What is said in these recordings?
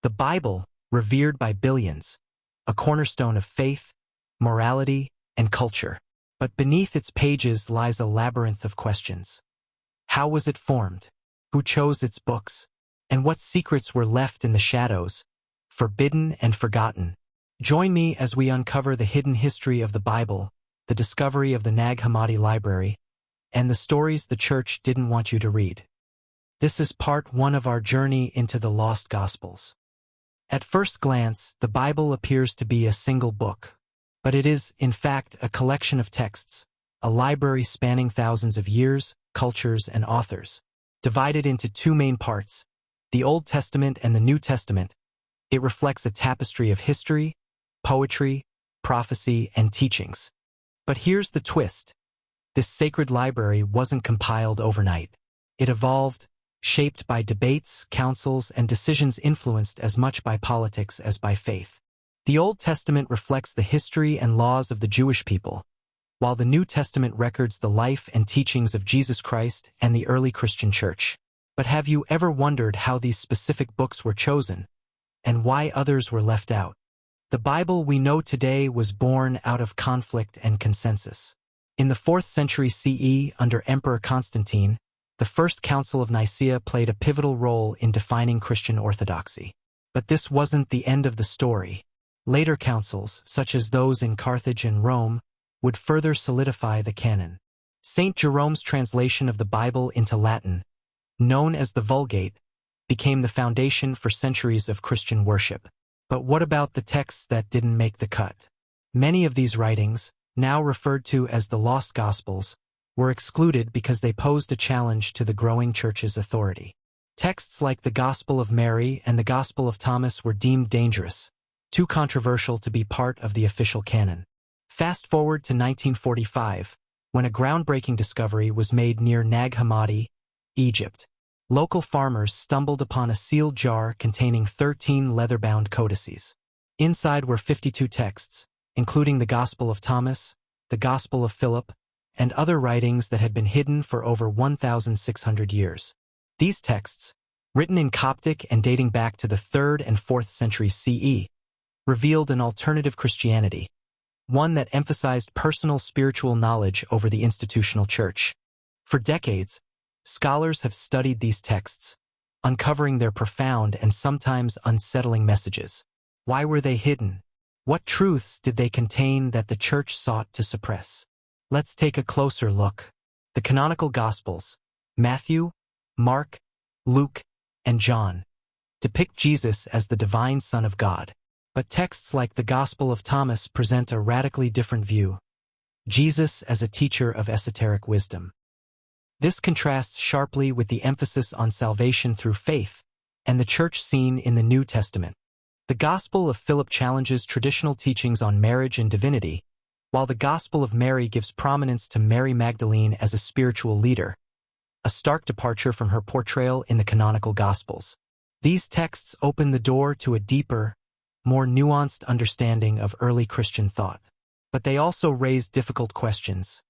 The Bible, revered by billions, a cornerstone of faith, morality, and culture. But beneath its pages lies a labyrinth of questions. How was it formed? Who chose its books? And what secrets were left in the shadows, forbidden and forgotten? Join me as we uncover the hidden history of the Bible, the discovery of the Nag Hammadi library, and the stories the church didn't want you to read. This is part 1 of our journey into the lost Gospels. At first glance, the Bible appears to be a single book, but it is, in fact, a collection of texts, a library spanning thousands of years, cultures, and authors. Divided into 2 main parts, the Old Testament and the New Testament, it reflects a tapestry of history, poetry, prophecy, and teachings. But here's the twist. This sacred library wasn't compiled overnight. It evolved, shaped by debates, councils, and decisions influenced as much by politics as by faith. The Old Testament reflects the history and laws of the Jewish people, while the New Testament records the life and teachings of Jesus Christ and the early Christian church. But have you ever wondered how these specific books were chosen, and why others were left out? The Bible we know today was born out of conflict and consensus. In the 4th century CE, under Emperor Constantine, the First Council of Nicaea played a pivotal role in defining Christian orthodoxy. But this wasn't the end of the story. Later councils, such as those in Carthage and Rome, would further solidify the canon. St. Jerome's translation of the Bible into Latin, known as the Vulgate, became the foundation for centuries of Christian worship. But what about the texts that didn't make the cut? Many of these writings, now referred to as the Lost Gospels, were excluded because they posed a challenge to the growing church's authority. Texts like the Gospel of Mary and the Gospel of Thomas were deemed dangerous, too controversial to be part of the official canon. Fast forward to 1945, when a groundbreaking discovery was made near Nag Hammadi, Egypt. Local farmers stumbled upon a sealed jar containing 13 leather-bound codices. Inside were 52 texts, including the Gospel of Thomas, the Gospel of Philip, and other writings that had been hidden for over 1,600 years. These texts, written in Coptic and dating back to the 3rd and 4th centuries CE, revealed an alternative Christianity, one that emphasized personal spiritual knowledge over the institutional church. For decades, scholars have studied these texts, uncovering their profound and sometimes unsettling messages. Why were they hidden? What truths did they contain that the church sought to suppress? Let's take a closer look. The canonical Gospels, Matthew, Mark, Luke, and John, depict Jesus as the divine Son of God. But texts like the Gospel of Thomas present a radically different view. Jesus as a teacher of esoteric wisdom. This contrasts sharply with the emphasis on salvation through faith and the church seen in the New Testament. The Gospel of Philip challenges traditional teachings on marriage and divinity, while the Gospel of Mary gives prominence to Mary Magdalene as a spiritual leader, a stark departure from her portrayal in the canonical Gospels. These texts open the door to a deeper, more nuanced understanding of early Christian thought. But they also raise difficult questions.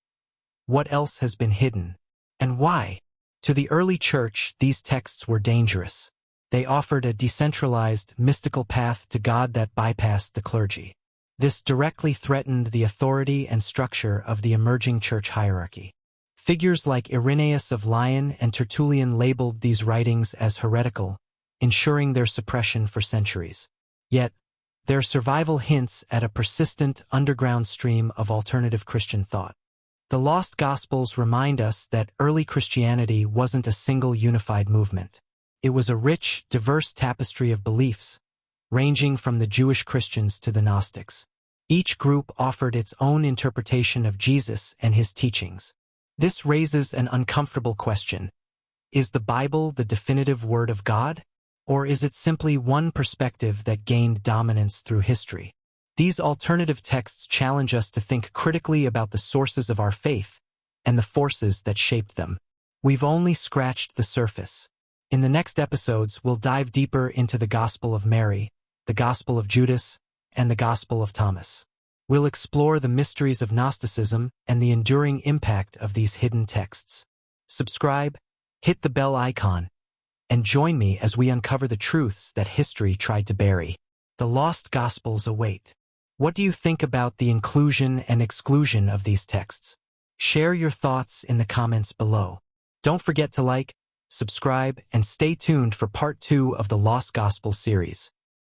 What else has been hidden? And why? To the early church, these texts were dangerous. They offered a decentralized, mystical path to God that bypassed the clergy. This directly threatened the authority and structure of the emerging church hierarchy. Figures like Irenaeus of Lyon and Tertullian labeled these writings as heretical, ensuring their suppression for centuries. Yet, their survival hints at a persistent underground stream of alternative Christian thought. The Lost Gospels remind us that early Christianity wasn't a single unified movement. It was a rich, diverse tapestry of beliefs, ranging from the Jewish Christians to the Gnostics. Each group offered its own interpretation of Jesus and his teachings. This raises an uncomfortable question. Is the Bible the definitive word of God? Or is it simply one perspective that gained dominance through history? These alternative texts challenge us to think critically about the sources of our faith and the forces that shaped them. We've only scratched the surface. In the next episodes, we'll dive deeper into the Gospel of Mary, the Gospel of Judas, and the Gospel of Thomas. We'll explore the mysteries of Gnosticism and the enduring impact of these hidden texts. Subscribe, hit the bell icon, and join me as we uncover the truths that history tried to bury. The lost Gospels await. What do you think about the inclusion and exclusion of these texts? Share your thoughts in the comments below. Don't forget to like, subscribe, and stay tuned for part 2 of the Lost Gospels series.